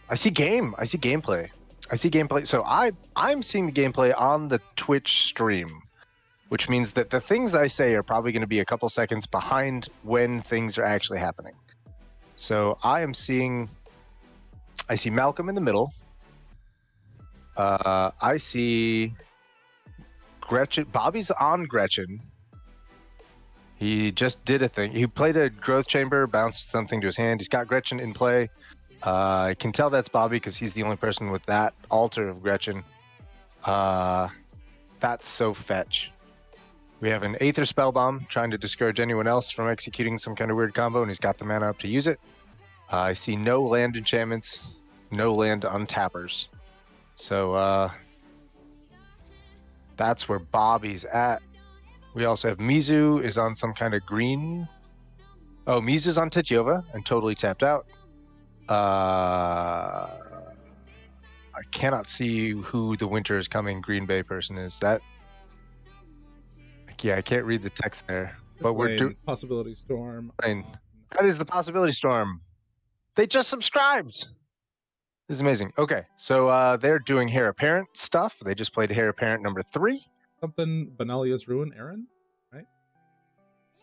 I see gameplay. I see gameplay. So I'm seeing the gameplay on the Twitch stream, which means that the things I say are probably going to be a couple seconds behind when things are actually happening. So I see Malcolm in the middle. I see Gretchen. Bobby's on Gretchen. He just did a thing. He played a growth chamber, bounced something to his hand. He's got Gretchen in play. I can tell that's Bobby because he's the only person with that altar of Gretchen. That's so fetch. We have an Aether Spellbomb trying to discourage anyone else from executing some kind of weird combo, and he's got the mana up to use it. I see no land enchantments, no land untappers. So that's where Bobby's at. We also have Mizu is on some kind of green. Oh, Mizu's on Tetiova and totally tapped out. I cannot see who the Winter is Coming Green Bay person is. That, yeah, I can't read the text there. But we're doing Possibility Storm. That is the Possibility Storm. They just subscribed. This is amazing. Okay, so they're doing Hare Apparent stuff. They just played Hare Apparent number 3. Something Benalia's Ruin, Aaron, right?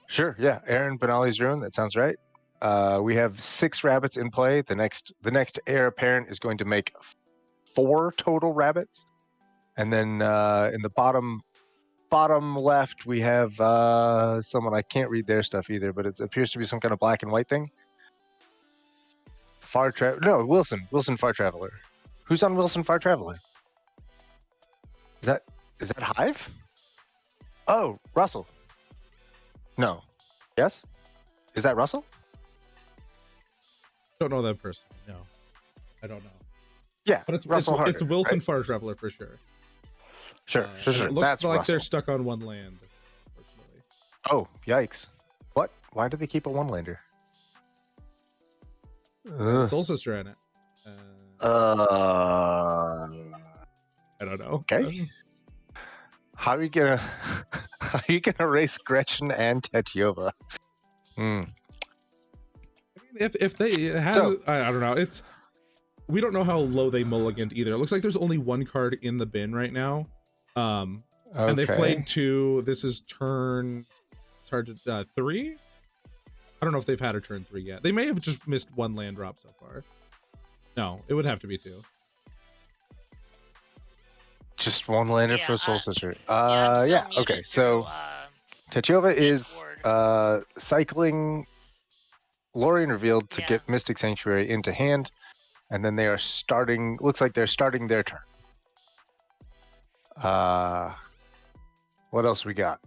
Sure, yeah, Aaron Benali's Ruin. That sounds right. We have 6 rabbits in play. The next Heir Apparent is going to make 4 total rabbits, and then in the bottom left we have someone, I can't read their stuff either, but it appears to be some kind of black and white thing. Wilson Far Traveler. Who's on Wilson Far Traveler? Is that Hive? Oh, Russell. No. Yes? Is that Russell? Don't know that person. No, I don't know. Yeah, but it's Russell Harder, it's Wilson right? Far Traveler for sure. Sure. It looks That's like Russell. they're stuck on one land, unfortunately. Oh, yikes. What? Why do they keep a one-lander? Soul Sister in it. I don't know. Okay. How are you gonna race Gretchen and Tetiova? If they have, I don't know. We don't know how low they mulliganed either. It looks like there's only 1 card in the bin right now. And they've played 2. This is turn. It's hard to 3. I don't know if they've had a turn 3 yet. They may have just missed 1 land drop so far. No, it would have to be 2. Just 1 lander for Soul Sister. Yeah, okay. So Tetiova is cycling Lorien Revealed to get Mystic Sanctuary into hand, and then they are starting. Looks like they're starting their turn. What else we got?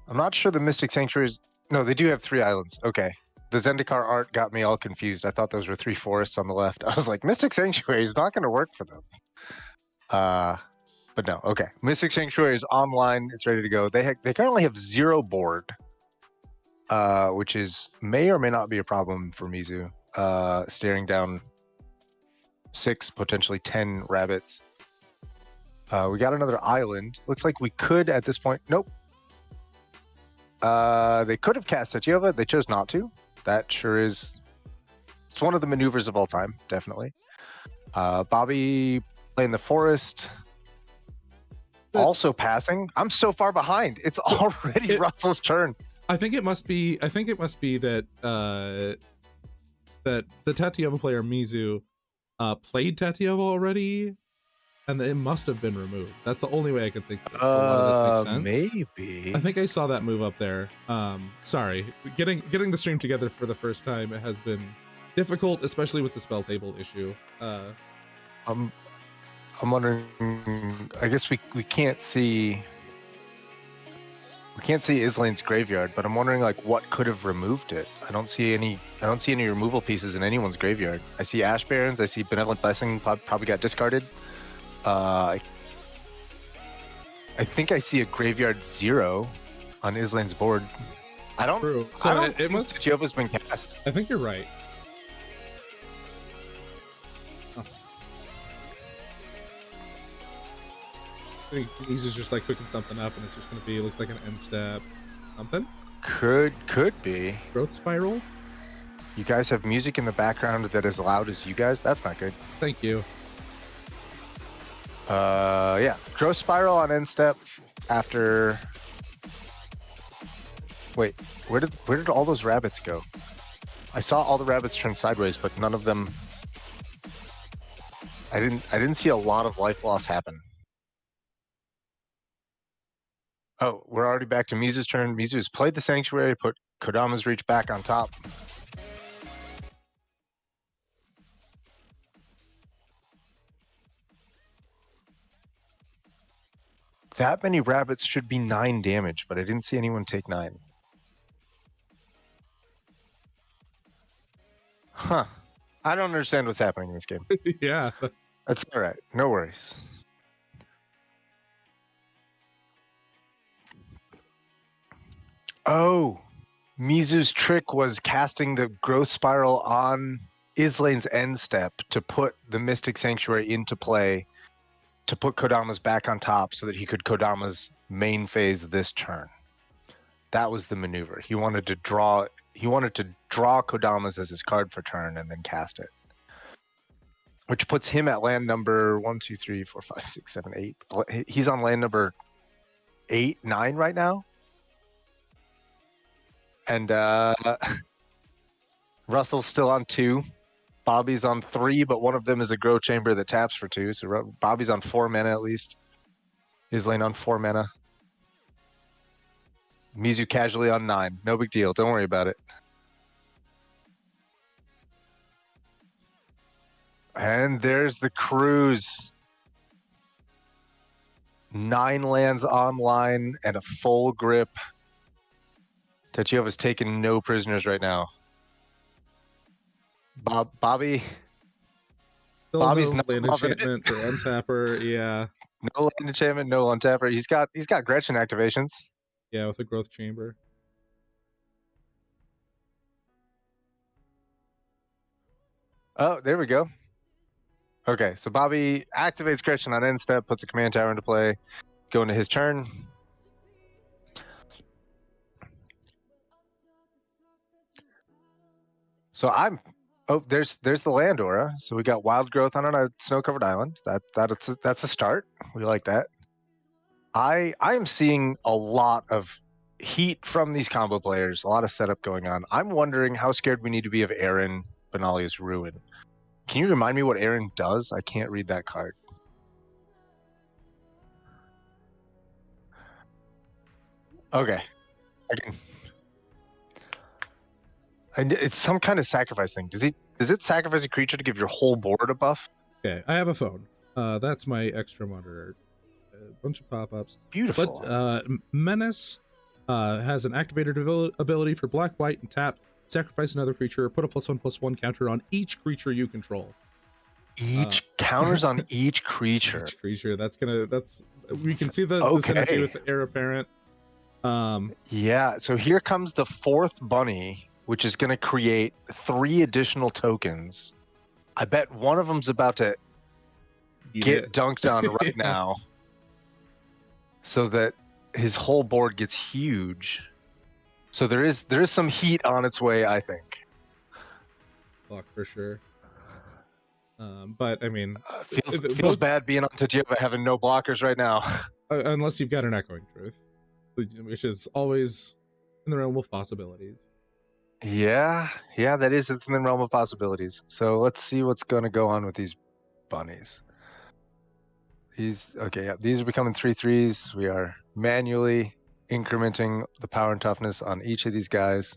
I'm not sure the Mystic Sanctuaries. No, they do have 3 islands. Okay. The Zendikar art got me all confused. I thought those were 3 forests on the left. I was like, Mystic Sanctuary is not going to work for them. But no, okay. Mystic Sanctuary is online. It's ready to go. They currently have 0 board, which may or may not be a problem for Mizu. Staring down 6, potentially 10 rabbits. We got another island. Looks like we could at this point. Nope. They could have cast Tetiova. They chose not to. That sure is. It's one of the maneuvers of all time, definitely. Bobby playing the forest. Also passing. I'm so far behind. It's already Russell's turn. I think it must be that that the Tetiova player Mizu played Tetiova already, and it must have been removed. That's the only way I could think of. A lot of this makes sense. Maybe. I think I saw that move up there. Sorry, getting the stream together for the first time, it has been difficult, especially with the spell table issue. I'm wondering. I guess we can't see. We can't see Islane's graveyard, but I'm wondering like what could have removed it. I don't see any removal pieces in anyone's graveyard. I see Ash Barrens. I see Benevolent Blessing probably got discarded. I think I see a graveyard 0 on Islane's board. I don't. True. So I don't it must. Tiova's been cast. I think you're right. I think he's just like cooking something up, and it's just going to be. It looks like an end step, something. Could be Growth spiral. You guys have music in the background that is loud as you guys. That's not good. Thank you. Yeah. Growth spiral on end step after. Wait, where did all those rabbits go? I saw all the rabbits turn sideways, but none of them. I didn't see a lot of life loss happen. Oh, we're already back to Mizu's turn. Mizu has played the Sanctuary, put Kodama's Reach back on top. That many rabbits should be 9 damage, but I didn't see anyone take 9. Huh. I don't understand what's happening in this game. Yeah. That's all right. No worries. Oh, Mizu's trick was casting the growth spiral on Islane's end step to put the Mystic Sanctuary into play to put Kodama's back on top so that he could Kodama's main phase this turn. That was the maneuver. He wanted to draw Kodama's as his card for turn and then cast it. Which puts him at land number 1, 2, 3, 4, 5, 6, 7, 8. He's on land number 8, 9 right now. And Russell's still on 2. Bobby's on 3, but one of them is a Grow Chamber that taps for 2. So Bobby's on 4 mana at least. Islane on 4 mana. Mizu casually on 9. No big deal. Don't worry about it. And there's the cruise. 9 lands online and a full grip. Tachio has taken no prisoners right now. Bobby's Still Bobby's no not land loving enchantment or untapper. Yeah. No land enchantment, no untapper. He's got Gretchen activations. Yeah, with a growth chamber. Oh, there we go. Okay, so Bobby activates Gretchen on end step, puts a command tower into play, going to his turn. So there's the land aura. So we got wild growth on a snow-covered island. That's a start. We like that. I am seeing a lot of heat from these combo players, a lot of setup going on. I'm wondering how scared we need to be of Aaron Benalia's Ruin. Can you remind me what Aaron does? I can't read that card. Okay. It's some kind of sacrifice thing. Does it sacrifice a creature to give your whole board a buff? Okay, I have a phone. That's my extra monitor. A bunch of pop-ups. Beautiful. But Menace has an activated ability for black, white, and tap. Sacrifice another creature. Put a +1/+1 counter on each creature you control. Each counters on each creature. Each creature. We can see the synergy with the Heir Apparent. Yeah. So here comes the 4th bunny, which is going to create 3 additional tokens. I bet one of them's about to get dunked on right now, so that his whole board gets huge. So there is some heat on its way, I think. Block for sure. But I mean, feels bad being on Tajiva having no blockers right now. Unless you've got an Echoing Truth, which is always in the realm of possibilities. Yeah, that is in the realm of possibilities. So let's see what's going to go on with these bunnies. These are becoming 3/3s. We are manually incrementing the power and toughness on each of these guys.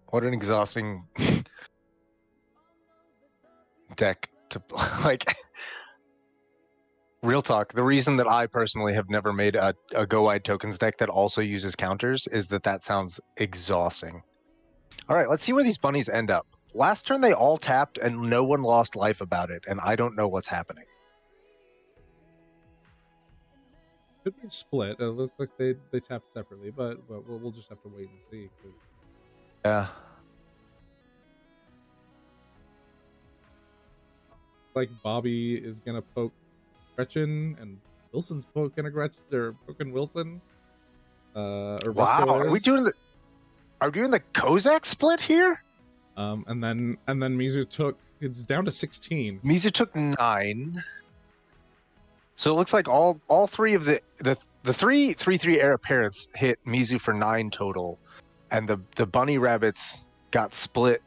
What an exhausting deck to like. Real talk. The reason that I personally have never made a Go Wide Tokens deck that also uses counters is that sounds exhausting. All right, let's see where these bunnies end up. Last turn they all tapped and no one lost life about it, and I don't know what's happening. Could be a split. It looks like they tapped separately, but we'll just have to wait and see. Yeah. Like Bobby is gonna poke Gretchen, and Wilson's poking Gretchen, or poking Wilson. or wow, Rusko are we is. doing the Kozak split here? And then Mizu took, it's down to 16. Mizu took 9. So it looks like all three of the 3/3 heir apparents hit Mizu for 9 total, and the bunny rabbits got split.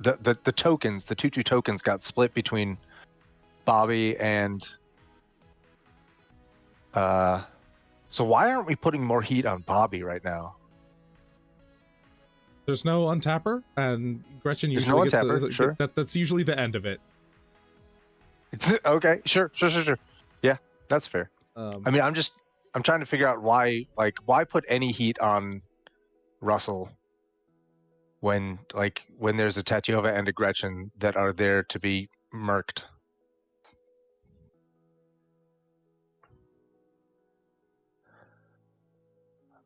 The tokens, the 2/2 tokens, got split between Bobby and. So why aren't we putting more heat on Bobby right now? There's no untapper, and Gretchen usually gets sure. That's usually the end of it. It's okay. Sure. Yeah, that's fair. I mean, I'm trying to figure out why put any heat on Russell when there's a Tatyova and a Gretchen that are there to be murked.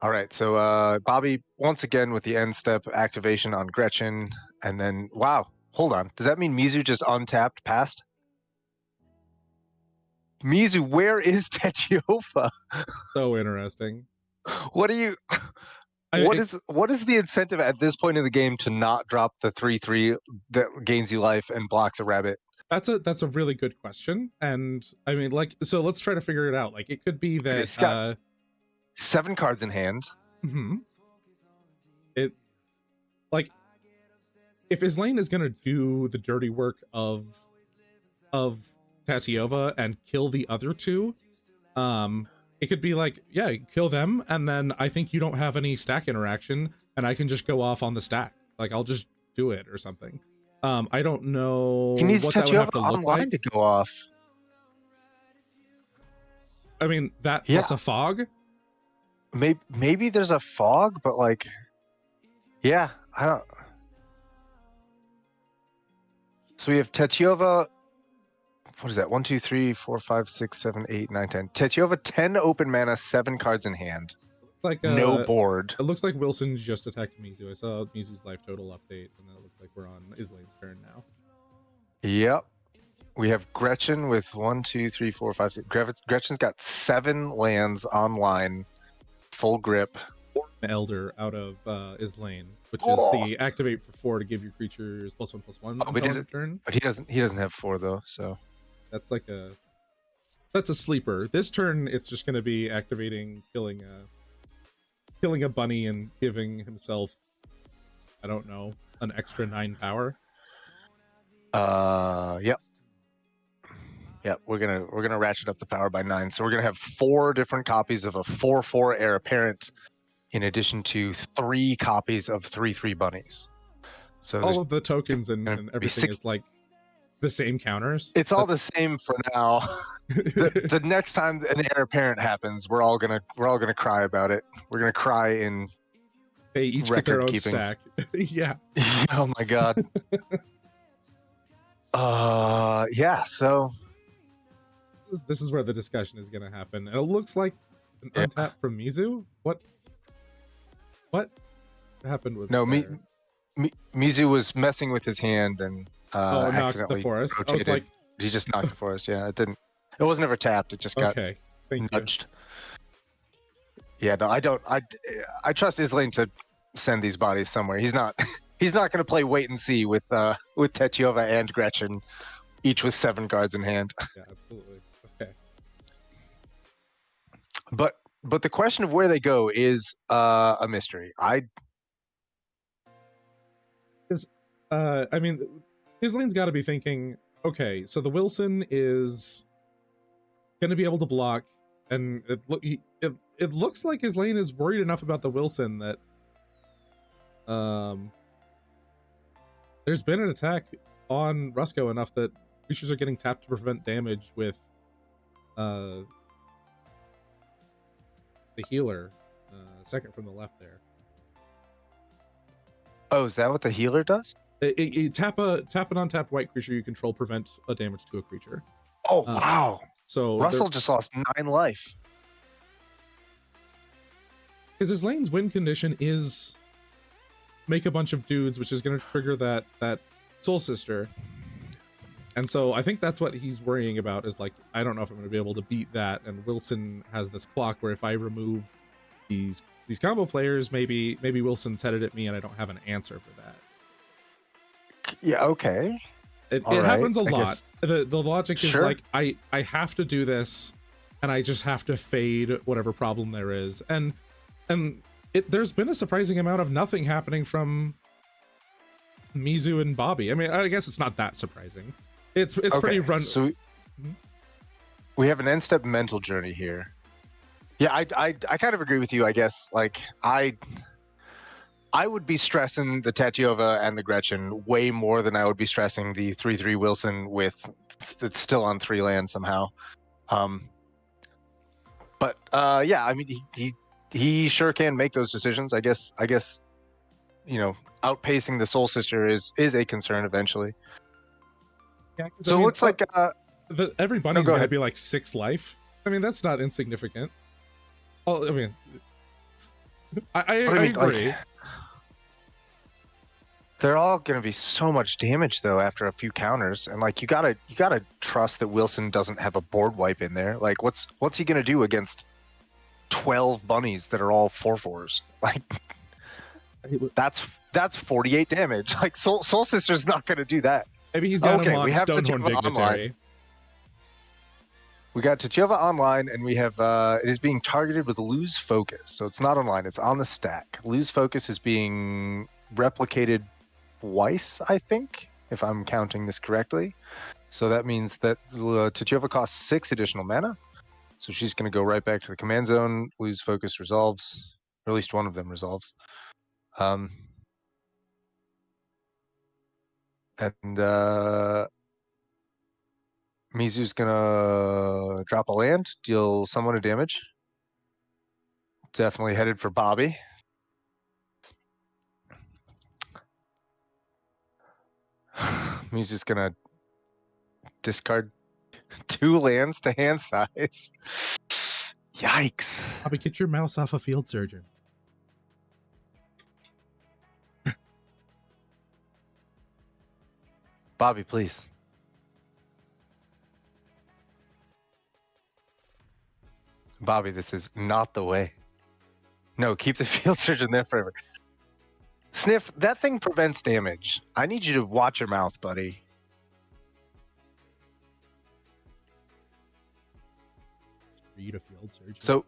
All right, so Bobby once again with the end step activation on Gretchen, and then wow, hold on. Does that mean Mizu just untapped past? Mizu, where is Tatyova? So interesting. What are you? What is the incentive at this point in the game to not drop the 3/3 that gains you life and blocks a rabbit? That's a really good question, and I mean, like, so let's try to figure it out. Like, it could be that He's got 7 cards in hand. It, like, if his lane is gonna do the dirty work of Tatyova and kill the other 2, it could be like, yeah, kill them, and then I think you don't have any stack interaction, and I can just go off on the stack. Like, I'll just do it or something. I don't know He needs what that would have to look like to go off. I mean, that plus a fog. Maybe there's a fog, but like, yeah, I don't. So we have Tatyova. What is that? 1, 2, 3, 4, 5, 6, 7, 8, 9, 10. Tatyova 10 open mana, 7 cards in hand. Like no board. It looks like Wilson just attacked Mizu. I saw Mizu's life total update, and it looks like we're on Islane's turn now. Yep. We have Gretchen with 1, 2, 3, 4, 5, 6. Gretchen's got 7 lands online, full grip. Elder out of Islane, which is the activate for 4 to give your creatures +1/+1 until turn. But he doesn't have 4 though, so that's like that's a sleeper. This turn it's just gonna be activating, killing a bunny and giving himself, I don't know, an extra 9 power. Yep. Yep, we're gonna ratchet up the power by 9. So we're gonna have 4 different copies of a 4/4 heir apparent, in addition to 3 copies of 3/3 bunnies. So all of the tokens and everything is like the same counters. It's all the same for now. the next time an heir apparent happens, we're all gonna cry about it. We're gonna cry in. They each get their own stack. Yeah. Oh my god. Yeah. So this is where the discussion is gonna happen. And it looks like an untap from Mizu. What happened with Mizu was messing with his hand and knocked the forest. Rotated. I was like, he just knocked the forest. Yeah, it wasn't ever tapped. It just got nudged. Yeah, no, I trust Islane to send these bodies somewhere. He's not going to play wait and see with Tatyova and Gretchen, each with 7 cards in hand. Yeah, absolutely. Okay. But the question of where they go is a mystery. I mean, Islane's got to be thinking, okay, so the Wilson is going to be able to block, and it looks like Islane is worried enough about the Wilson that there's been an attack on Rusko enough that creatures are getting tapped to prevent damage with the healer, second from the left there. Oh, is that what the healer does? Tap an untapped white creature you control, prevent a damage to a creature. Oh wow! So Russell just lost 9 life. Because his lane's win condition is make a bunch of dudes, which is going to trigger that Soul Sister. And so I think that's what he's worrying about, is like, I don't know if I'm going to be able to beat that. And Wilson has this clock where if I remove these these combo players, maybe Wilson's headed at me and I don't have an answer for that. Yeah, okay. It happens a lot. The logic is like, I have to do this, and I just have to fade whatever problem there is. And there's been a surprising amount of nothing happening from Mizu and Bobby. I mean, I guess it's not that surprising. It's pretty run. So we have an end-step mental journey here. Yeah, I kind of agree with you, I guess. Like, I would be stressing the Tatyova and the Gretchen way more than I would be stressing the 3/3 Wilson with that's still on 3 land somehow. But yeah, I mean, he sure can make those decisions. I guess you know, outpacing the Soul Sister is a concern eventually. Yeah, so it looks like every bunny's gonna be like 6 life. I mean, that's not insignificant. Oh, I mean, I agree. Like, they're all going to be so much damage though after a few counters, and like you gotta trust that Wilson doesn't have a board wipe in there. Like, what's he going to do against 12 bunnies that are all 4/4s? Like, that's 48 damage. Like, Soul Sister's not going to do that. Maybe he's got him on Stonehorn Dignitary. We got Tatyova online, and we have it is being targeted with lose focus. So it's not online; it's on the stack. Lose focus is being replicated twice, I think, if I'm counting this correctly. So that means that Tatyova costs 6 additional mana. So she's going to go right back to the command zone. Lose focus resolves, or at least one of them resolves. And Mizu's gonna drop a land, deal someone a damage. Definitely headed for Bobby. Mizu's gonna discard 2 lands to hand size. Yikes. Bobby, get your mouse off a field surgeon. Bobby, please. Bobby, this is not the way. No, keep the field surgeon there forever. Sniff, that thing prevents damage. I need you to watch your mouth, buddy. Read a field surgeon. So,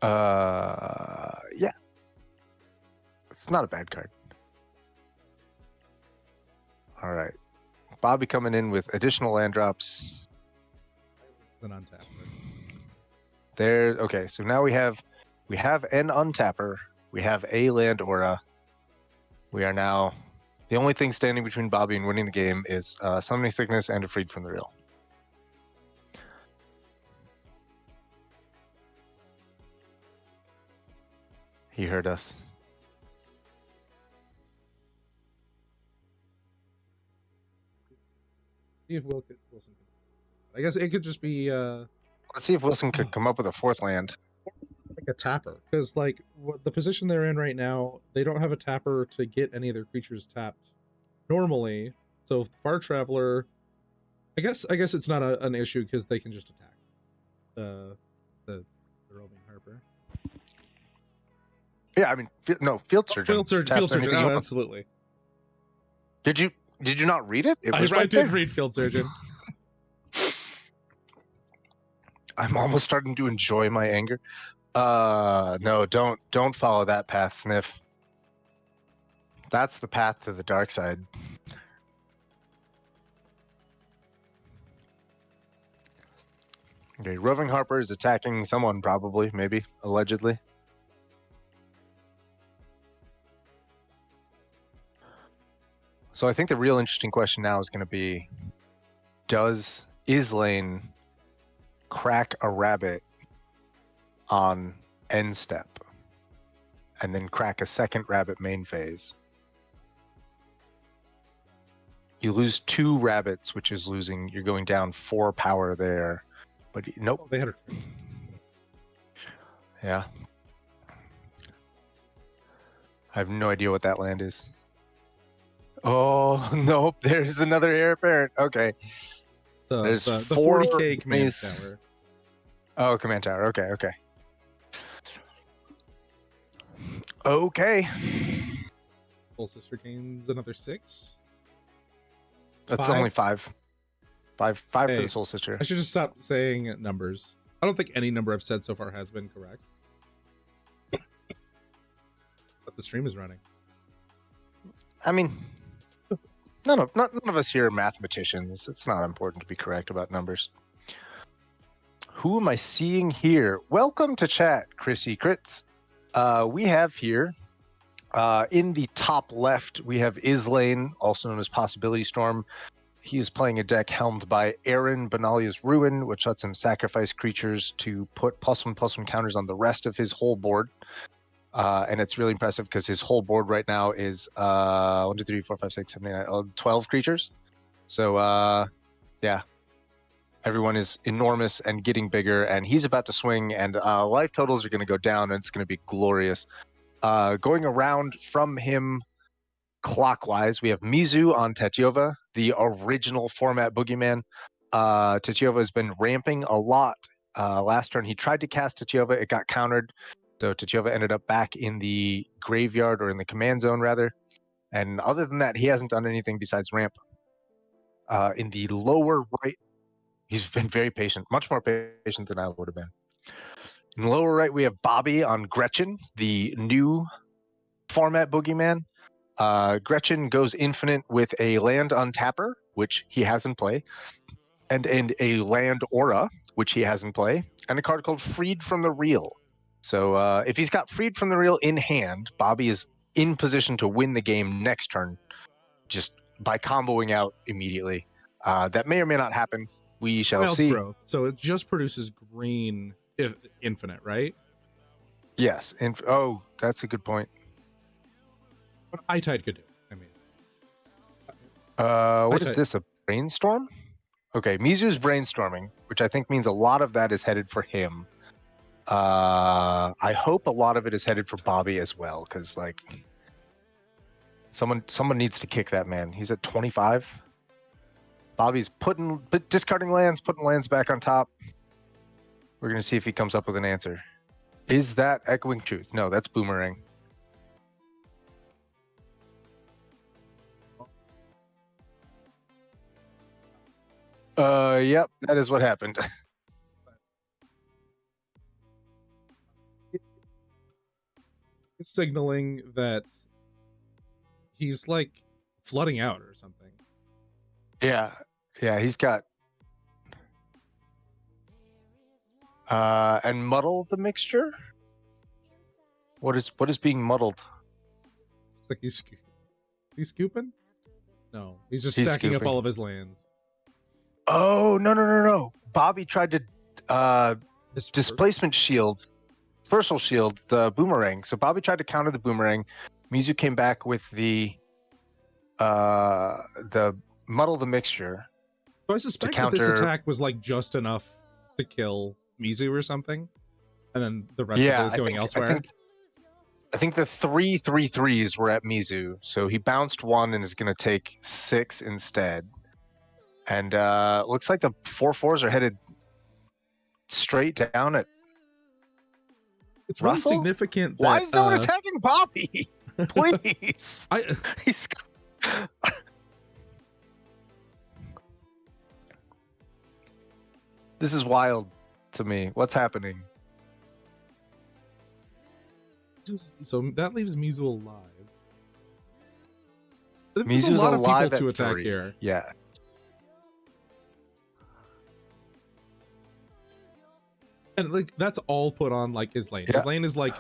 yeah. It's not a bad card. All right. Bobby coming in with additional land drops. An untap. There. Okay, so now we have an untapper. We have a land aura. We are now the only thing standing between Bobby and winning the game is Summoning Sickness and a Freed from the Real. He heard us. See if Wilson can. I guess it could just be Let's see if Wilson could come up with a 4th land. Like a tapper, because like the position they're in right now, they don't have a tapper to get any of their creatures tapped normally. So Far Traveler, I guess it's not an issue because they can just attack the roving harper. Yeah, I mean, no, field surgeon. Field surgeon. Oh, absolutely. Did you not read it? It was I did read field surgeon. I'm almost starting to enjoy my anger. No, don't follow that path, Sniff. That's the path to the dark side. Okay, Roving Harper is attacking someone, probably, maybe, allegedly. So I think the real interesting question now is going to be, does Islane crack a rabbit on end step and then crack a second rabbit main phase? You lose 2 rabbits, which is losing, you're going down 4 power there. But nope. Oh, they had her. Yeah. I have no idea what that land is. Oh, nope. There's another heir apparent. Okay. There's the 40k command tower. Oh, command tower. Okay, okay. Okay. Soul Sister gains another 6. That's 5? only 5. 5 for Hey, the Soul Sister. I should just stop saying numbers. I don't think any number I've said so far has been correct. But the stream is running. I mean, none of us here are mathematicians. It's not important to be correct about numbers. Who am I seeing here? Welcome to chat, Chrissy Crits. We have here, in the top left, we have Islane, also known as Possibility Storm. He is playing a deck helmed by Aaron Benalia's Ruin, which lets him sacrifice creatures to put +1/+1 counters on the rest of his whole board. And it's really impressive because his whole board right now is 1, 2, 3, 4, 5, 6, 7, 8, 9, 12 creatures. So yeah, everyone is enormous and getting bigger, and he's about to swing, and life totals are going to go down, and it's going to be glorious. Going around from him clockwise, we have Mizu on Tetiova, the original format boogeyman. Tetiova has been ramping a lot. Last turn he tried to cast Tetiova, it got countered, so Tetiova ended up back in the graveyard, or in the command zone rather. And other than that, he hasn't done anything besides ramp. In the lower right, he's been very patient, much more patient than I would have been. In the lower right, we have Bobby on Gretchen, the new format boogeyman. Gretchen goes infinite with a land untapper, which he has in play, and a land aura, which he has in play, and a card called Freed from the Real. So if he's got Freed from the Real in hand, Bobby is in position to win the game next turn, just by comboing out immediately. That may or may not happen. We shall Wild see. growth. So it just produces green if infinite, right? Yes. Oh, that's a good point. What High Tide could do. I mean, what is this? A brainstorm? Okay, Mizu's brainstorming, which I think means a lot of that is headed for him. I hope a lot of it is headed for Bobby as well, because like someone needs to kick that man. He's at 25. Bobby's discarding lands, putting lands back on top. We're gonna see if he comes up with an answer. Is that Echoing Truth? No, that's Boomerang. Yep, that is what happened. Signaling that he's like flooding out or something. Yeah, he's got and muddle the mixture. What is being muddled? It's like is he scooping? No, he's just stacking up all of his lands. Oh no! Bobby tried to displacement shield, dispersal shield the boomerang. So Bobby tried to counter the boomerang. Mizu came back with the muddle the mixture. So I suspect that this attack was like just enough to kill Mizu or something, and then the rest of it is going elsewhere. I think the 3/3/3s were at Mizu, so he bounced 1 and is going to take 6 instead. And looks like the 4/4s are headed straight down at. It's really Russell? significant. That, why is no one attacking Bobby? Please. He's. This is wild to me. What's happening? So that leaves Mizu alive. There's a lot of people to attack 3. Here. Yeah. And like that's all put on like his lane. Yeah. His lane is like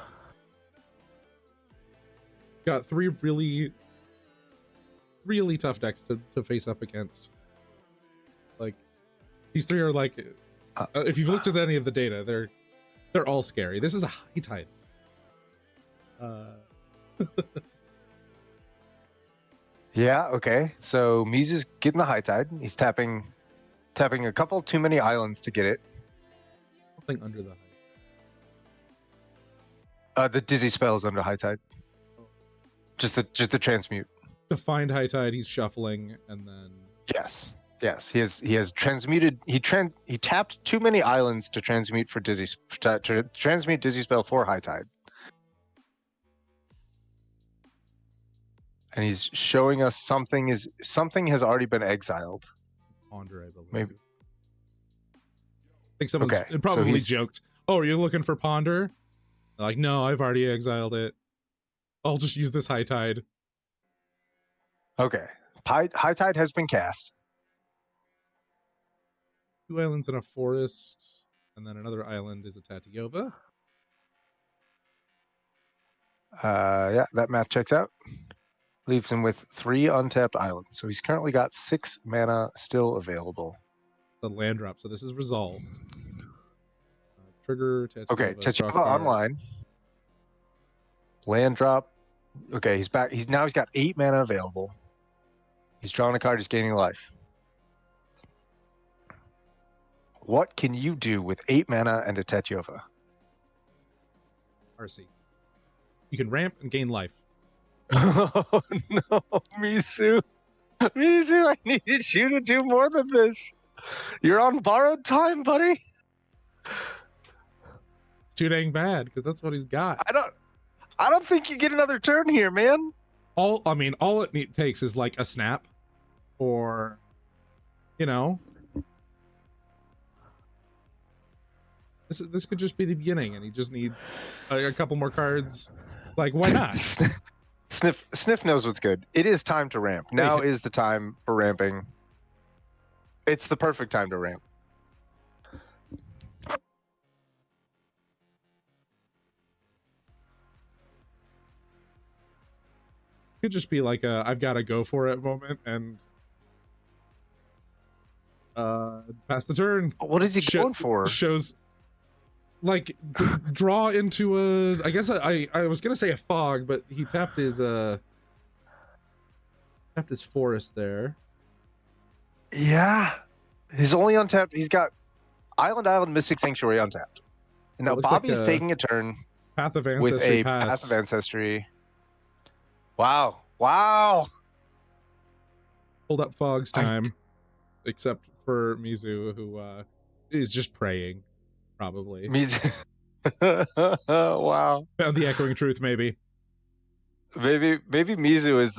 got 3 really, really tough decks to face up against. Like these 3 are like, if you've looked at any of the data, they're all scary. This is a High Tide. Yeah. Okay. So Mizu's getting the High Tide. He's tapping a couple too many islands to get it. Something under the High. The Dizzy spell is under High Tide. Just the transmute. To find High Tide, he's shuffling, and then yes. Yes, he has transmuted. He tapped too many islands to transmute for to transmute Dizzy Spell for High Tide. And he's showing us something has already been exiled. Ponder, I believe. Maybe. I think someone's probably joked, "Oh, are you looking for Ponder?" They're like, no, I've already exiled it. I'll just use this High Tide. Okay, High Tide has been cast. 2 islands and a forest, and then another island is a Tatiova. Yeah, that math checks out. Leaves him with 3 untapped islands. So he's currently got 6 mana still available. The land drop, so this is resolved. Trigger, Tatiova. Okay, Tatiova online. Land drop. Okay, he's back. He's got 8 mana available. He's drawing a card, he's gaining life. What can you do with 8 mana and a Tatiova? RC. You can ramp and gain life. Oh no, Mizu. Mizu, I needed you to do more than this. You're on borrowed time, buddy. It's too dang bad, because that's what he's got. I don't think you get another turn here, man. All it takes is like a snap, or, you know, this could just be the beginning, and he just needs a couple more cards. Like, why not? Sniff knows what's good. It is time to ramp. Now is the time for ramping. It's the perfect time to ramp. Could just be like a I've got to go for it moment, and pass the turn. What is he going for? Shows like draw into a, I guess I was gonna say a fog, but he tapped his forest there. Yeah, he's only untapped. He's got Island Mystic Sanctuary untapped. And now Bobby's like taking a turn Path of Ancestry with a Path of Ancestry. Wow. Hold up Fog's time. Except for Mizu, who is just praying, probably. Mizu. Wow. Found the echoing truth, maybe. Maybe Mizu is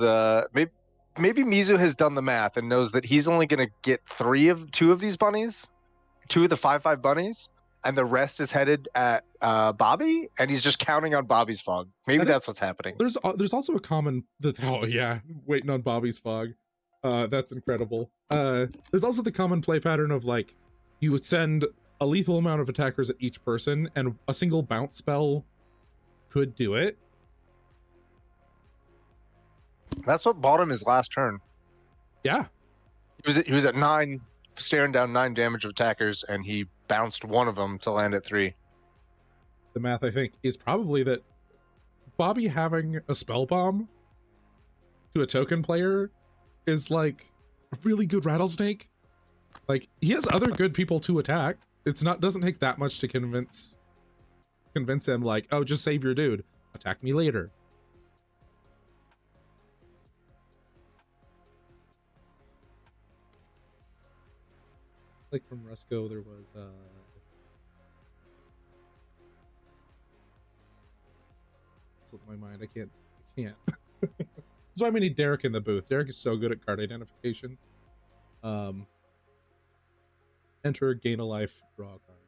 maybe Mizu has done the math and knows that he's only gonna get 2 of these bunnies, 2 of the 5/5 bunnies, and the rest is headed at Bobby, and he's just counting on Bobby's fog. Maybe that's what's happening. There's also a common waiting on Bobby's fog. That's incredible. There's also the common play pattern of like you would send a lethal amount of attackers at each person, and a single bounce spell could do it. That's what bought him his last turn. Yeah, he was at 9, staring down 9 damage of attackers, and he bounced one of them to land at 3. The math, I think, is probably that Bobby having a spell bomb to a token player is like a really good rattlesnake. Like, he has other good people to attack. Doesn't take that much to convince him, like, oh, just save your dude, attack me later. Like from Rusco, there was slipped my mind. I can't. That's why we need Derek in the booth. Derek is so good at card identification. Enter, gain a life, draw a card.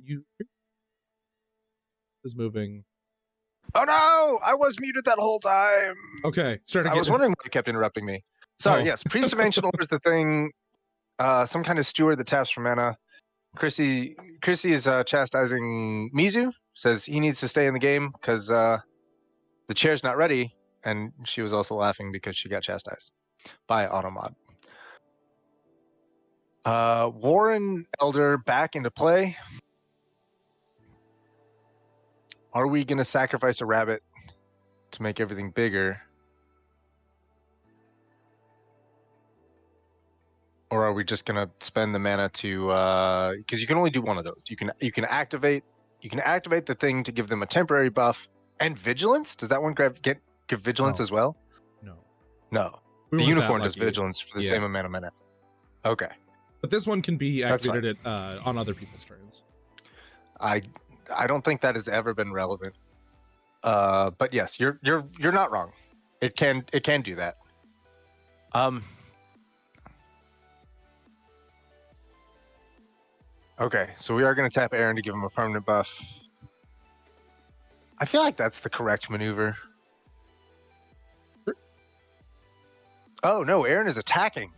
You is moving. Oh no! I was muted that whole time. Okay, I was wondering why you kept interrupting me. Sorry. Yes, Priest of Ancient Lore is the thing. Some kind of steward that taps for mana. Chrissy is chastising Mizu. Says he needs to stay in the game because the chair's not ready, and she was also laughing because she got chastised by Automod. Warren Elder back into play. Are we going to sacrifice a rabbit to make everything bigger? Or are we just gonna spend the mana to because you can only do one of those. You can activate the thing to give them a temporary buff and vigilance. Does that one give vigilance as well? No. The unicorn does vigilance for the same amount of mana. Okay. But this one can be activated on other people's turns. I don't think that has ever been relevant. But yes, you're not wrong. It can do that. Okay, so we are going to tap Aaron to give him a permanent buff. I feel like that's the correct maneuver. Oh no, Aaron is attacking.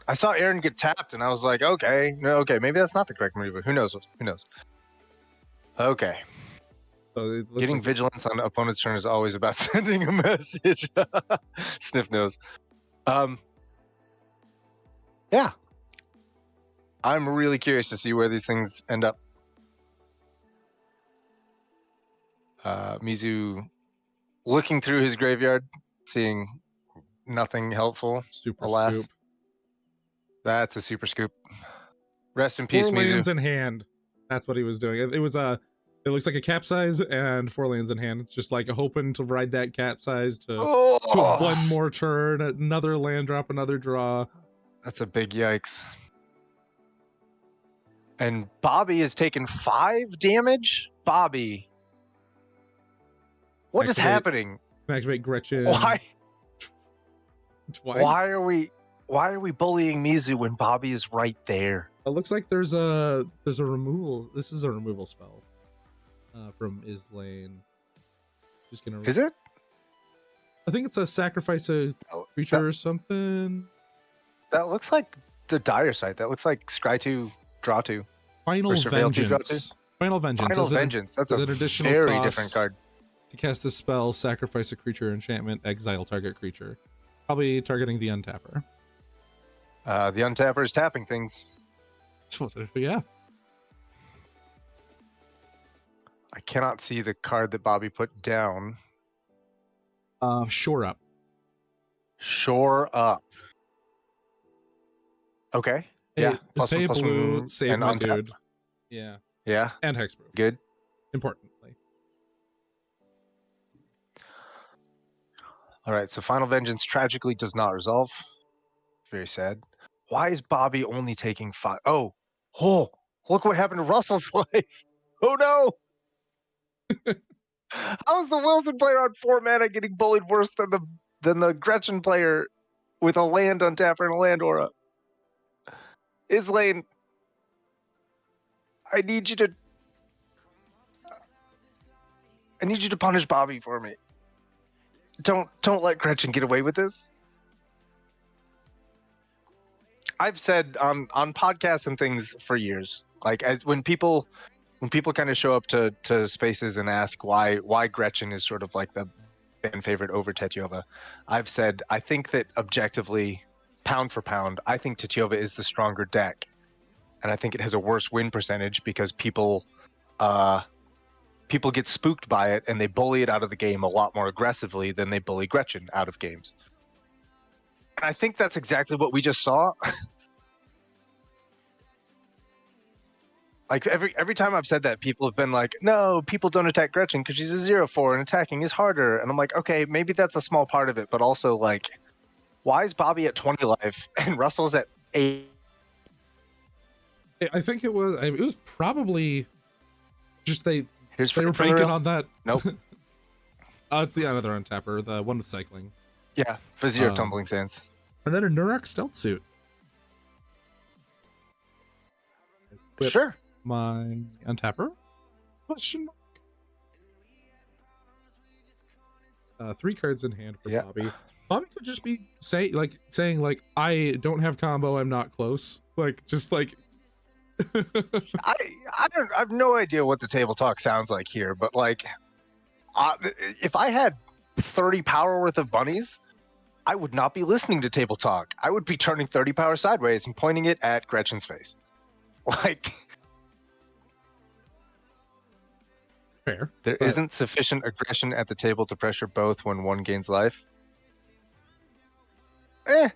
I saw Aaron get tapped, and I was like, okay, maybe that's not the correct maneuver. Who knows? Okay. So getting vigilance on opponent's turn is always about sending a message. Sniff nose. Yeah. I'm really curious to see where these things end up. Mizu looking through his graveyard, seeing nothing helpful. Super alas. scoop. That's a super scoop. Rest in peace, 4 Mizu. lands in hand. That's what he was doing. It was it looks like a capsize and 4 lands in hand. It's just like hoping to ride that capsize to one more turn, another land drop, another draw. That's a big yikes. And Bobby has taken 5 damage. Bobby, what is happening? Activate Gretchen. Why? Twice. Why are we bullying Mizu when Bobby is right there? It looks like there's a removal. This is a removal spell from Islane. Just gonna. Is it? I think it's a sacrifice a creature or something. That looks like the dire site. That looks like scry 2, draw 2. Final Vengeance. Final Vengeance. Final Vengeance. That's an additional very cost different card. To cast this spell, sacrifice a creature, enchantment, exile target creature. Probably targeting the untapper. The untapper is tapping things. Yeah. I cannot see the card that Bobby put down. Shore Up. Shore Up. Okay. Yeah. Pay blue, save my untap. dude. Yeah. Yeah. And hexproof. Good. Importantly. All right. So Final Vengeance tragically does not resolve. Very sad. Why is Bobby only taking 5? Oh, look what happened to Russell's life. Oh no. How's the Wilson player on 4 mana getting bullied worse than the Gretchen player with a land untapper and a land aura? Islane, I need you to punish Bobby for me. Don't let Gretchen get away with this. I've said on podcasts and things for years, like when people kind of show up to spaces and ask why Gretchen is sort of like the fan favorite over Tetiova, I've said I think that objectively, pound for pound, I think Tetiova is the stronger deck, and I think it has a worse win percentage because people get spooked by it and they bully it out of the game a lot more aggressively than they bully Gretchen out of games. And I think that's exactly what we just saw. Like every time I've said that, people have been like, no, people don't attack Gretchen because she's a 0/4 and attacking is harder. And I'm like, okay, maybe that's a small part of it, but also like, why is Bobby at 20 life and Russell's at 8? I think it was probably just they were for banking on that. Nope. It's the other untapper, the one with cycling. Yeah, Vizier Tumbling Sands. And then a Nurak Stealth Suit. Equip sure. My untapper? Question mark. 3 cards in hand for Bobby. Bobby could just be saying like I don't have combo, I'm not close. Like just like I have no idea what the table talk sounds like here, but like if I had 30 power worth of bunnies, I would not be listening to table talk. I would be turning 30 power sideways and pointing it at Gretchen's face. Like, fair. There isn't sufficient aggression at the table to pressure both when one gains life. I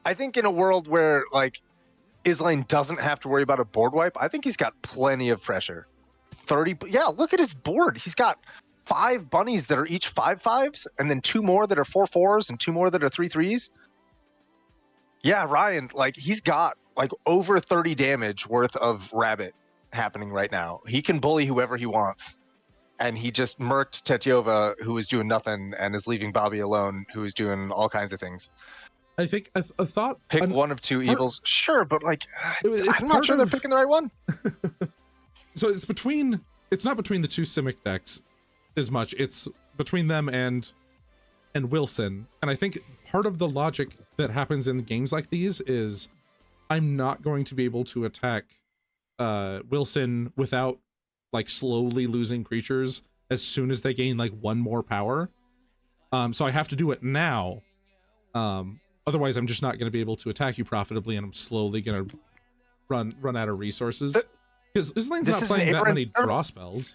I think in a world where like Islane doesn't have to worry about a board wipe, I think he's got plenty of pressure. 30. Yeah, look at his board. He's got 5 bunnies that are each 5/5s, and then 2 more that are 4/4s, and 2 more that are 3/3s. Yeah, Ryan, like he's got like over 30 damage worth of rabbit happening right now. He can bully whoever he wants. And he just murked Tetiova, who was doing nothing, and is leaving Bobby alone, who is doing all kinds of things. I think a thought. Pick one of 2 evils. Sure, but like, I'm not sure they're picking the right one. So it's not between the 2 Simic decks as much. It's between them and Wilson. And I think part of the logic that happens in games like these is I'm not going to be able to attack Wilson without like slowly losing creatures as soon as they gain like 1 more power. So I have to do it now. Otherwise I'm just not going to be able to attack you profitably, and I'm slowly going to run out of resources. Because Islane's not playing that many draw spells.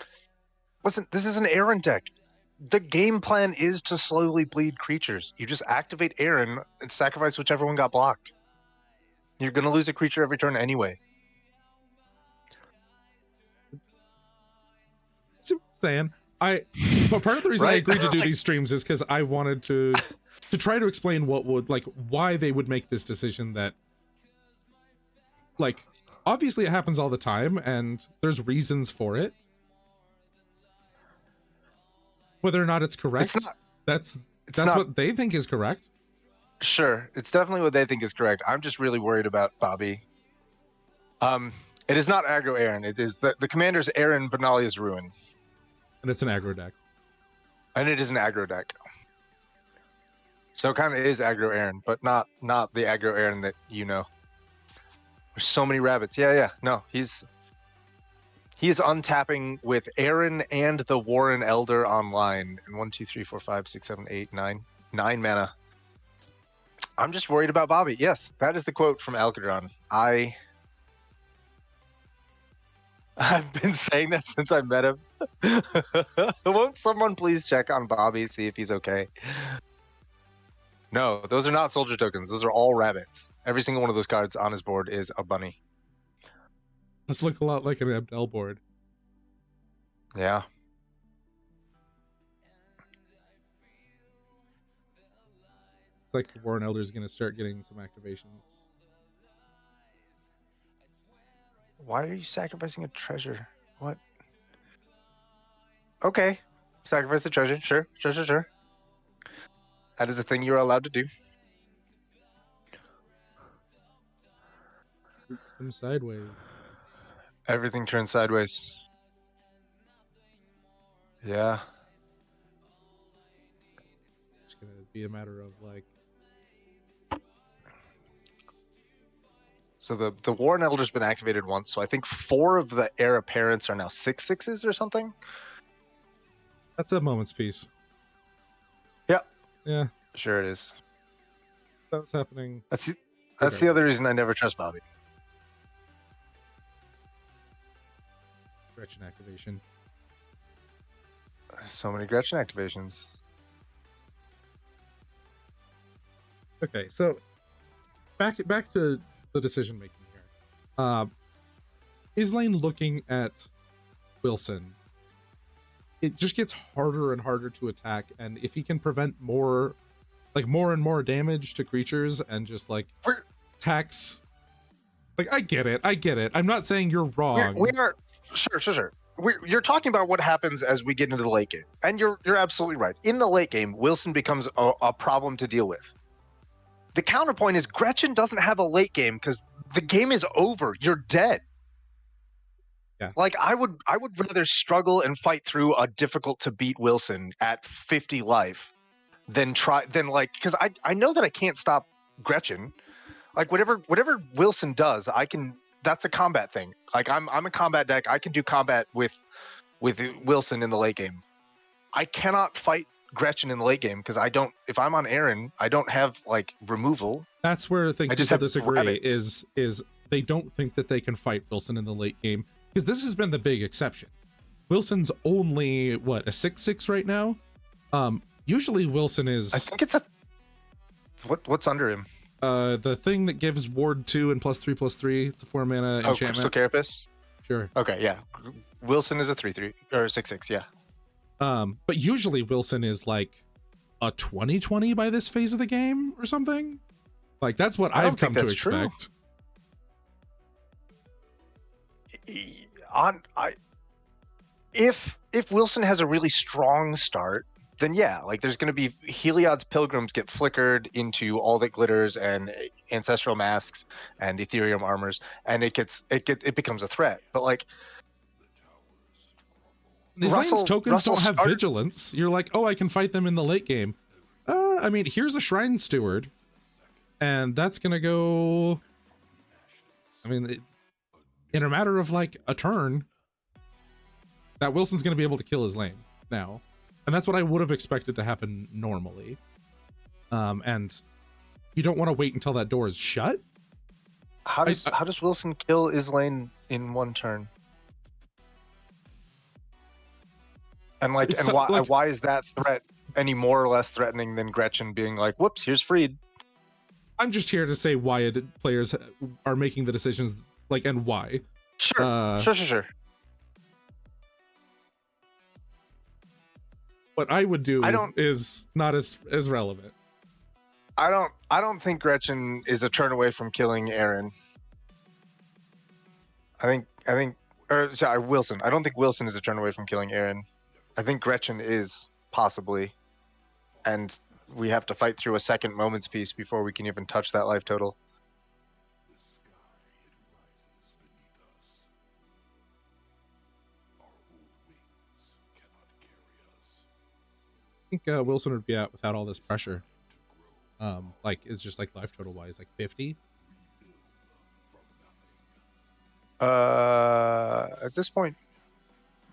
Listen, this is an Aaron deck. The game plan is to slowly bleed creatures. You just activate Aaron and sacrifice whichever one got blocked. You're going to lose a creature every turn anyway. Stan, but part of the reason I agreed to do these streams is because I wanted to try to explain why they would make this decision. That like obviously it happens all the time and there's reasons for it. Whether or not it's correct, that's what they think is correct. Sure, it's definitely what they think is correct. I'm just really worried about Bobby. It is not aggro Aaron. It is the commander's Aaron Benalia's Ruin. And it's an aggro deck. And it is an aggro deck. So it kind of is aggro Aaron, but not the aggro Aaron that you know. There's so many rabbits. Yeah. No, he is untapping with Aaron and the Warren Elder online. And 1, 2, 3, 4, 5, 6, 7, 8, 9 mana. I'm just worried about Bobby. Yes, that is the quote from Alkadron. I've been saying that since I met him. Won't someone please check on Bobby, see if he's okay? No, those are not soldier tokens. Those are all rabbits. Every single one of those cards on his board is a bunny. This look a lot like an Abdel board. Yeah. It's like Warren Elder's going to start getting some activations. Why are you sacrificing a treasure? What? Okay. Sacrifice the treasure. Sure. That is a thing you are allowed to do. Oops, them sideways. Everything turns sideways. Yeah. It's going to be a matter of like... So the Warren Elder's been activated once, so I think 4 of the heir apparents are now 6/6s or something. That's a moment's piece. Yeah. Sure it is. That's happening. That's the other reason I never trust Bobby. Gretchen activation. So many Gretchen activations. Okay, so back to the decision making here. Islane looking at Wilson, it just gets harder and harder to attack, and if he can prevent more and more damage to creatures and just like tax, like I get it. I'm not saying you're wrong. We are sure. You're talking about what happens as we get into the late game, and you're absolutely right. In the late game, Wilson becomes a problem to deal with. The counterpoint is Gretchen doesn't have a late game because the game is over. You're dead. Yeah. Like I would rather struggle and fight through a difficult to beat Wilson at 50 life than because I know that I can't stop Gretchen. Like whatever Wilson does, I can. That's a combat thing. Like I'm a combat deck. I can do combat with Wilson in the late game. I cannot fight Gretchen in the late game because I don't. If I'm on Aaron, I don't have like removal. That's where people disagree. Is they don't think that they can fight Wilson in the late game because this has been the big exception. Wilson's only what, a 6/6 right now. Usually Wilson is. I think it's a. What's under him? The thing that gives ward 2 and +3/+3. It's a 4-mana enchantment. Crystal Carapace? Sure. Okay, yeah. Wilson is a 3/3 or 6/6, yeah. But usually Wilson is like a 20/20 by this phase of the game or something. Like that's what I've come to expect. If Wilson has a really strong start, then yeah, like there's going to be Heliod's Pilgrims get flickered into All That Glitters and Ancestral Masks and Ethereum Armors, and it becomes a threat. But like these lane's tokens don't have vigilance. You're like, oh, I can fight them in the late game. I mean, here's a Shrine Steward, and that's gonna go. I mean, in a matter of like a turn, that Wilson's gonna be able to kill his lane now. And that's what I would have expected to happen normally. And you don't want to wait until that door is shut. How does Wilson kill his lane in one turn? And like, and why is that threat any more or less threatening than Gretchen being like, "Whoops, here's Freed"? I'm just here to say why players are making the decisions, like, and why. Sure. What I would do is not as relevant. I don't think Gretchen is a turn away from killing Aaron. Wilson. I don't think Wilson is a turn away from killing Aaron. I think Gretchen is, possibly. And we have to fight through a second Moments piece before we can even touch that life total. I think Wilson would be out without all this pressure. Like it's just like life total wise, like 50. At this point,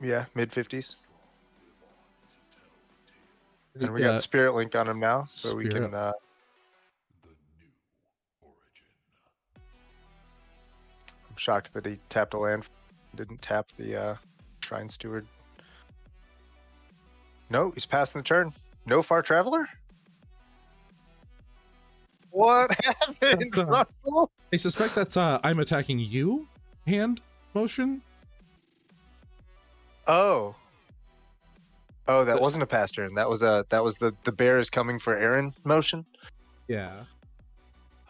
yeah, mid 50s. And we got Spirit Link on him now, so we can. I'm shocked that he tapped a land, didn't tap the Shrine Steward. No, he's passing the turn. No Far Traveler? What happened, Russell? I suspect that's I'm attacking you hand motion. Oh, that wasn't a pass turn. That was the bear is coming for Aaron motion. Yeah.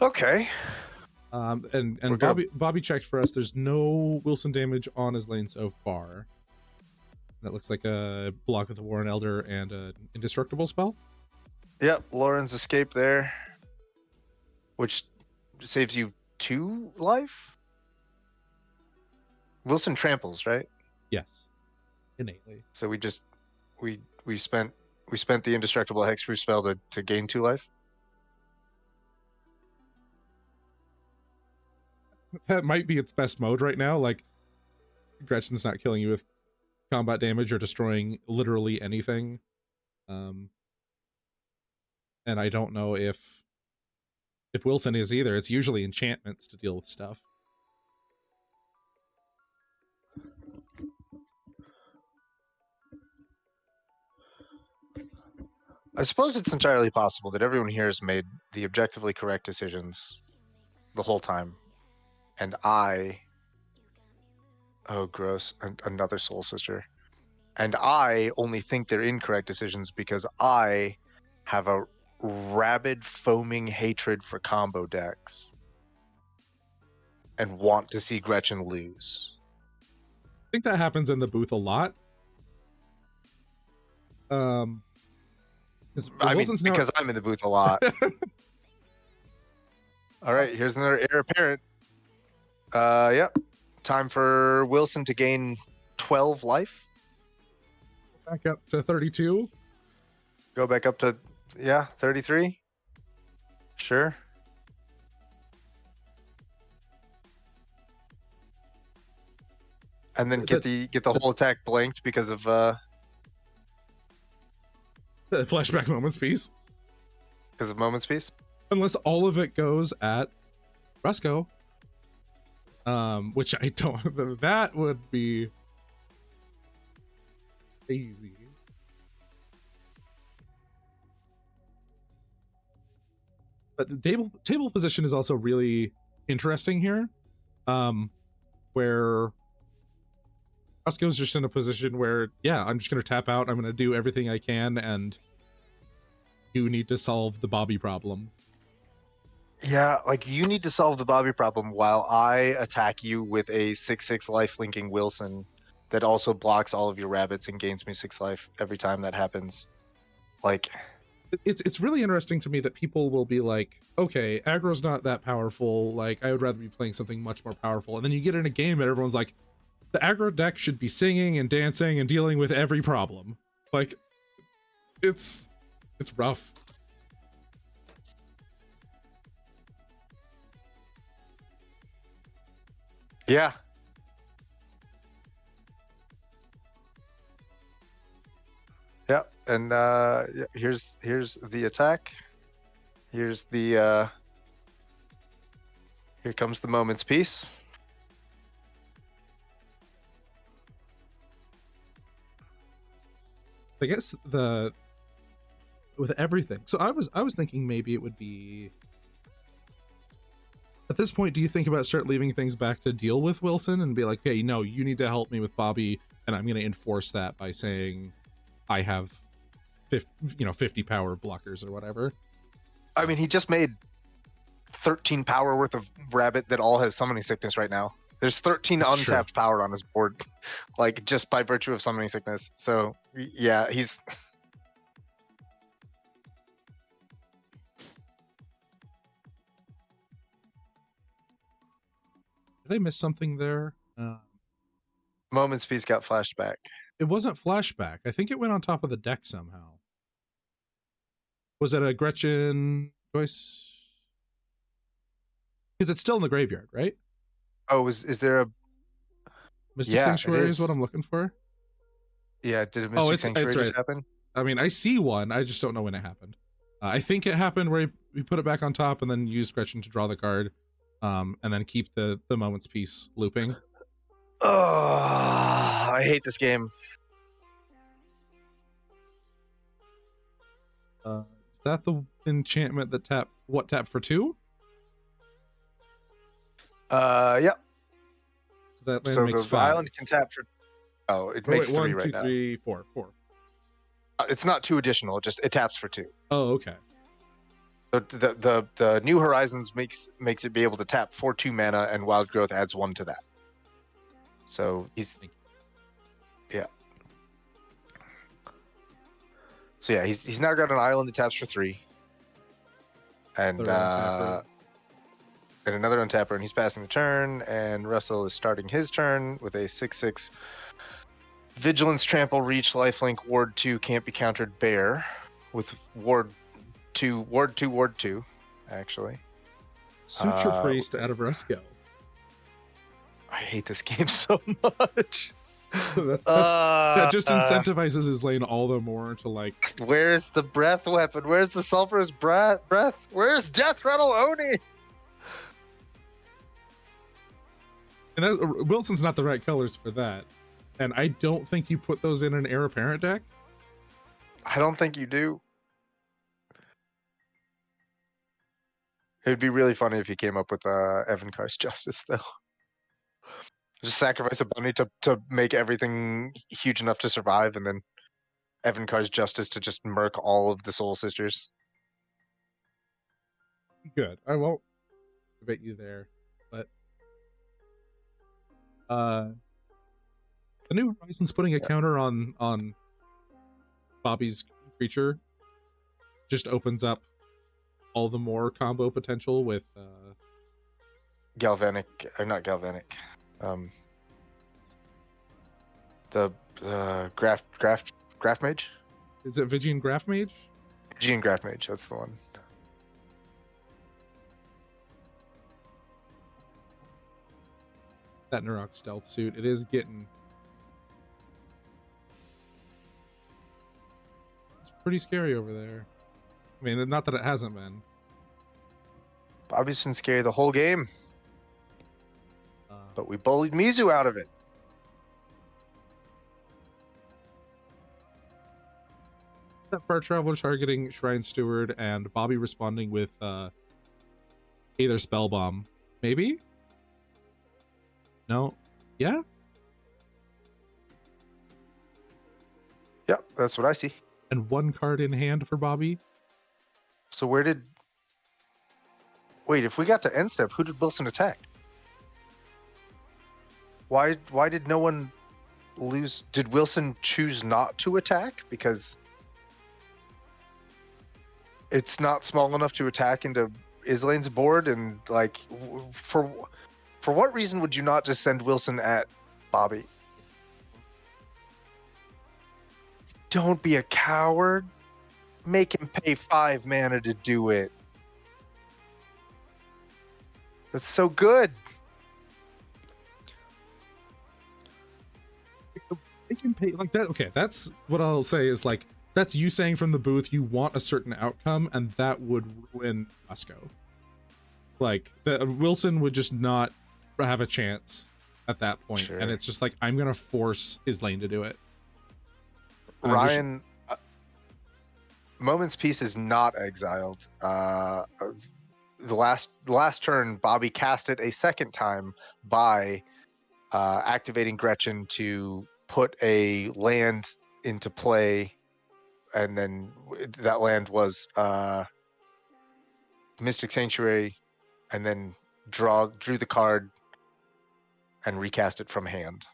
Okay. And Bobby checked for us. There's no Wilson damage on his lane so far. That looks like a block with the Warren Elder and an indestructible spell. Yep, Lauren's escape there, which saves you 2 life. Wilson tramples, right? Yes, innately. So we spent the indestructible hexproof spell to gain 2 life. That might be its best mode right now. Like Gretchen's not killing you with combat damage or destroying literally anything. And I don't know if Wilson is either. It's usually enchantments to deal with stuff. I suppose it's entirely possible that everyone here has made the objectively correct decisions the whole time. And oh, gross. Another Soul Sister. And I only think they're incorrect decisions because I have a rabid, foaming hatred for combo decks and want to see Gretchen lose. I think that happens in the booth a lot. Because I'm in the booth a lot. All right, here's another heir apparent. Yep. Time for Wilson to gain 12 life. Back up to 32. Go back up to 33. Sure. And then get the whole attack blanked because of the flashback moments piece. Because of moments piece. Unless all of it goes at Rusco. Which I don't. That would be easy. But the table position is also really interesting here, where Roscoe's just in a position where, yeah, I'm just going to tap out. I'm going to do everything I can, and you need to solve the Bobby problem. Yeah, like you need to solve the Bobby problem while I attack you with a 6/6 life linking Wilson that also blocks all of your rabbits and gains me 6 life every time that happens. Like, it's really interesting to me that people will be like, okay, aggro's not that powerful. Like, I would rather be playing something much more powerful. And then you get in a game and everyone's like, the aggro deck should be singing and dancing and dealing with every problem. Like, it's rough. yeah. Yeah, and here's the attack. Here's the here comes the moment's piece. I guess with everything. So I was thinking maybe it would be, at this point, do you think about start leaving things back to deal with Wilson and be like, hey, no, you need to help me with Bobby, and I'm going to enforce that by saying I have 50 power blockers or whatever. I mean, he just made 13 power worth of rabbit that all has summoning sickness right now. There's 13 That's untapped power on his board, like just by virtue of summoning sickness. So yeah, he's. Did I miss something there? Moment's piece got flashed back. It wasn't flashback. I think it went on top of the deck somehow. Was it a Gretchen choice? Because it's still in the graveyard, right? Oh, is there a Mystic Sanctuary is what I'm looking for. Yeah, did a Mystic Sanctuary just happen? I mean, I see one. I just don't know when it happened. I think it happened where we put it back on top and then used Gretchen to draw the card, and then keep the moment's piece looping. Oh, I hate this game. Is that the enchantment that tap for 2? Yep. So that land makes the 5. island can tap for. Oh, it makes 3 1, right 2, now. 3, 4. It's not 2 additional. It taps for 2. Oh, okay. So the New Horizons makes it be able to tap for 2 mana, and Wild Growth adds 1 to that. So he's. Yeah. So yeah, he's now got an island that taps for 3. And another untapper, and he's passing the turn, and Russell is starting his turn with a 6/6 Vigilance, Trample, Reach, Lifelink, Ward 2, can't be countered bear with Ward 2, actually. Suture Priest out of Resco. I hate this game so much. That just incentivizes his lane all the more to like. Where's the breath weapon? Where's the sulfurous breath? Where's Death Rattle Oni? And Wilson's not the right colors for that. And I don't think you put those in an Heir Apparent deck. I don't think you do. It would be really funny if he came up with Evan Carr's Justice, though. Just sacrifice a bunny to make everything huge enough to survive, and then Evan Carr's Justice to just murk all of the Soul Sisters. Good. I won't debate you there, but the New Horizons putting a counter on Bobby's creature just opens up all the more combo potential with Galvanic, or not Galvanic. The Graft Mage? Is it Vigian Graft Mage? Vigian Graft Mage, that's the one. That Nurok stealth suit, it is getting... It's pretty scary over there. I mean, not that it hasn't been. Bobby's been scary the whole game. But we bullied Mizu out of it. That Far Traveler targeting Shrine Steward and Bobby responding with Either spell bomb, maybe. No, yeah. Yep, that's what I see. And 1 card in hand for Bobby. So where did? Wait, if we got to end step, who did Wilson attack? Why did no one lose? Did Wilson choose not to attack because it's not small enough to attack into Islane's board? And like, for what reason would you not just send Wilson at Bobby? Don't be a coward. Make him pay 5 mana to do it. That's so good. They can pay like that. Okay, that's what I'll say is like, that's you saying from the booth you want a certain outcome, and that would ruin Musco. Like, Wilson would just not have a chance at that point. Sure. And it's just like, I'm gonna force his lane to do it. And Ryan, Moment's Peace is not exiled. The last turn, Bobby cast it a second time by activating Gretchen to put a land into play, and then that land was Mystic Sanctuary, and then drew the card and recast it from hand.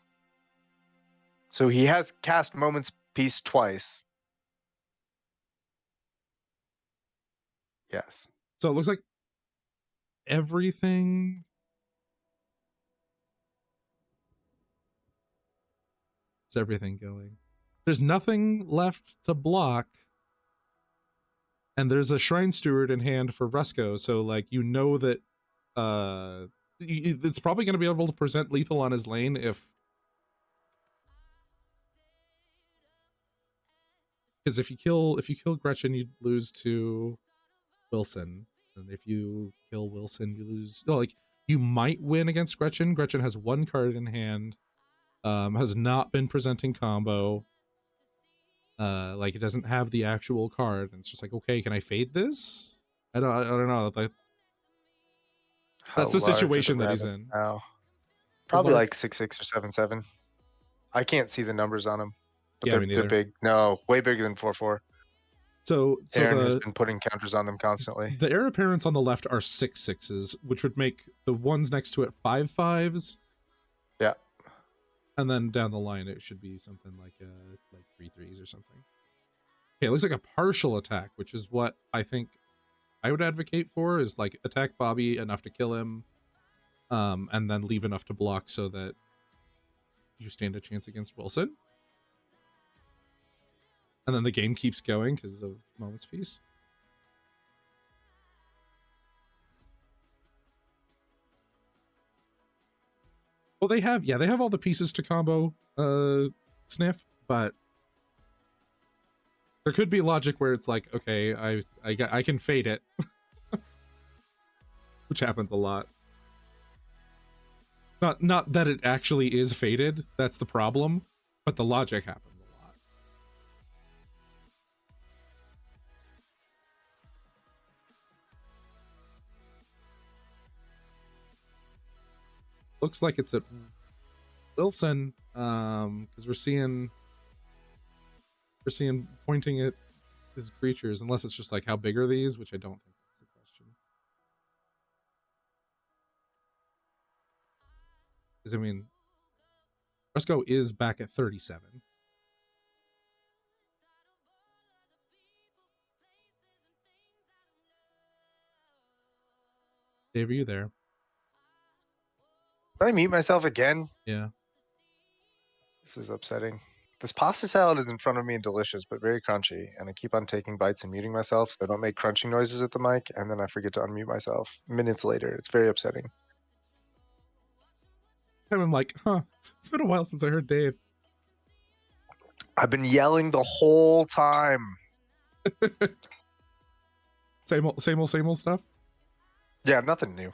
So he has cast Moment's Peace twice. Yes. So it looks like everything. Is everything going? There's nothing left to block. And there's a Shrine Steward in hand for Rusco, so like, you know that it's probably going to be able to present lethal on his lane because if you kill Gretchen, you lose to Wilson, and if you kill Wilson, you lose. No, like, you might win against Gretchen. Gretchen has 1 card in hand, has not been presenting combo. Like, it doesn't have the actual card, and it's just like, okay, can I fade this? I don't know. Like, that's the situation that he's in. Now? Probably like 6-6 or 7-7. I can't see the numbers on them, but yeah, they're big. No, way bigger than 4-4. So Aaron has been putting counters on them constantly. The heir apparents on the left are 6-6s, which would make the ones next to it 5-5s. Yeah. And then down the line, it should be something like 3-3s or something. Okay, it looks like a partial attack, which is what I think I would advocate for, is like, attack Bobby enough to kill him, and then leave enough to block so that you stand a chance against Wilson. And then the game keeps going because of Moment's Peace. Well, they have all the pieces to combo Sniff, but there could be logic where it's like, okay, I can fade it, which happens a lot. Not that it actually is faded, that's the problem, but the logic happens a lot. Looks like it's at Wilson, because we're seeing pointing at his creatures, unless it's just like, how big are these, which I don't think that's the question. Because I mean, Rusco is back at 37. Dave, are you there? Did I mute myself again? Yeah. This is upsetting. This pasta salad is in front of me and delicious, but very crunchy. And I keep on taking bites and muting myself so I don't make crunching noises at the mic. And then I forget to unmute myself minutes later. It's very upsetting. I'm like, it's been a while since I heard Dave. I've been yelling the whole time. Same old stuff? Yeah, nothing new.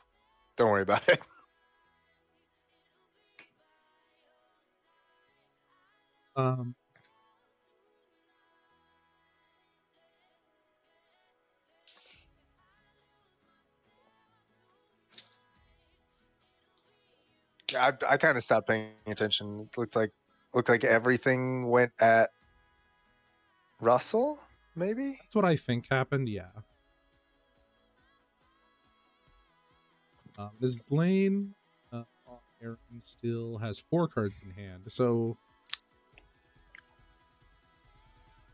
Don't worry about it. I kind of stopped paying attention. It looked like everything went at Russell, maybe? That's what I think happened, yeah. Mrs. Lane, Aaron still has 4 cards in hand, so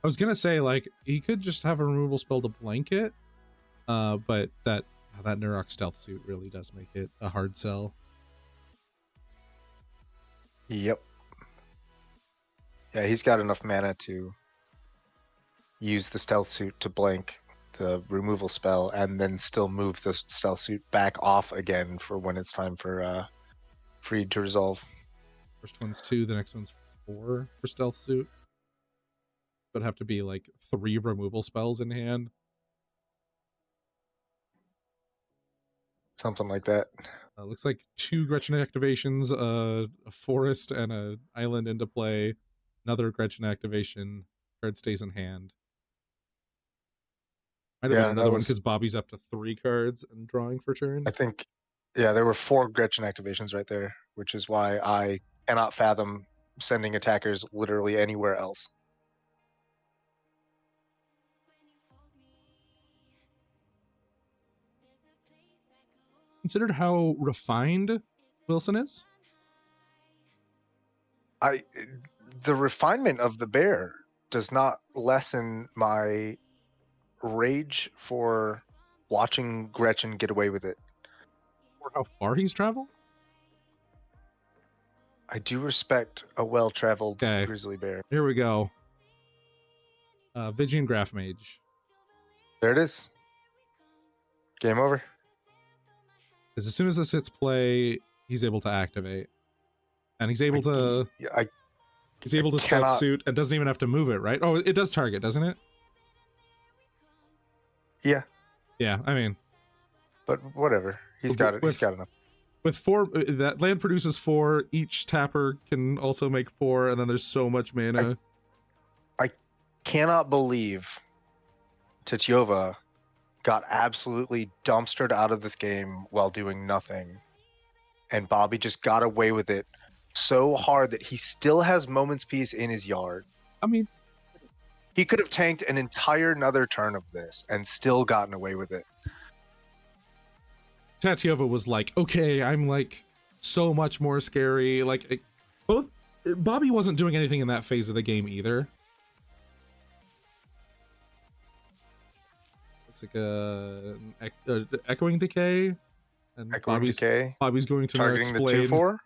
I was gonna say, like, he could just have a removal spell to blanket, but that Nurok stealth suit really does make it a hard sell. Yep. Yeah, he's got enough mana to use the stealth suit to blank the removal spell and then still move the stealth suit back off again for when it's time for Freed to resolve. First one's 2, the next one's 4 for stealth suit. Would have to be like 3 removal spells in hand. Something like that. Looks like 2 Gretchen activations, a forest and a island into play. Another Gretchen activation. Card stays in hand. Might have been another one because Bobby's up to 3 cards and drawing for turn. I think, yeah, there were 4 Gretchen activations right there, which is why I cannot fathom sending attackers literally anywhere else. Considered how refined Wilson is? The refinement of the bear does not lessen my rage for watching Gretchen get away with it. Or how far he's traveled? I do respect a well-traveled grizzly bear. Here we go. Vigian Graph Mage. There it is. Game over. Because as soon as this hits play, he's able to activate. And he's able to... he's able to stealth suit and doesn't even have to move it, right? Oh, it does target, doesn't it? Yeah. Yeah, I mean... But whatever. He's got it. He's got enough. With 4... That land produces 4. Each tapper can also make 4, and then there's so much mana. I cannot believe Titiova got absolutely dumpstered out of this game while doing nothing. And Bobby just got away with it so hard that he still has Moment's Peace in his yard. I mean, he could have tanked an entire another turn of this and still gotten away with it. Tatiova was like, okay, I'm like so much more scary. Like, Bobby wasn't doing anything in that phase of the game either. Looks like a Echoing Decay. And Echoing Decay. Bobby's going to now explain. The 2/4.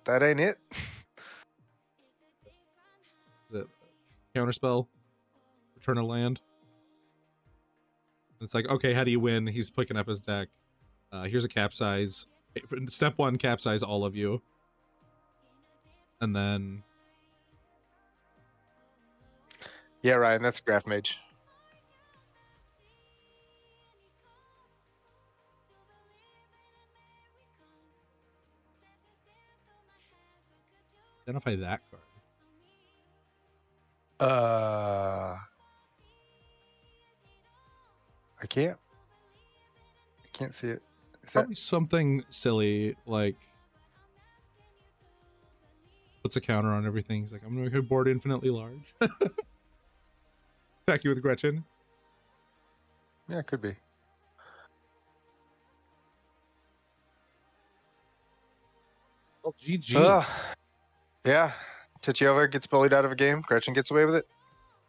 That ain't it. Is it counterspell? Return a land? It's like, okay, how do you win? He's picking up his deck. Here's a capsize. Step 1, capsize all of you. And then... Yeah, Ryan, that's a Graph Mage. Identify that card. I can't see it. Is Probably something silly, like puts a counter on everything. He's like, I'm gonna make a board infinitely large. Attack you with Gretchen. Yeah, it could be. Oh, GG. Yeah. Titiova gets bullied out of a game. Gretchen gets away with it.